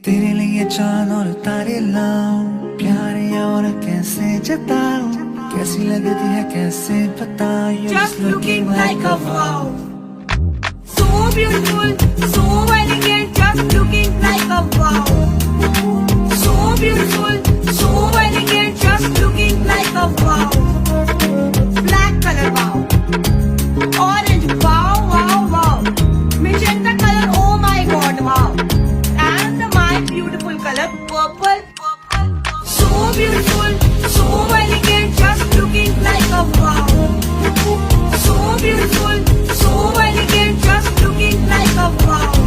तेरे लिए चांद और तारे लाऊं, प्यार और कैसे जताऊं, कैसी लगती है कैसे बताऊं, you're Just looking like a wow. So beautiful, so elegant, just looking like a wow. So beautiful, so elegant, just looking like a wow. Black color wow. Orange wow, wow, wow. Magenta color, oh my god, wow. And my beautiful color, purple, purple. So beautiful, so elegant, just looking like a wow. So beautiful, so elegant, just looking like a wow.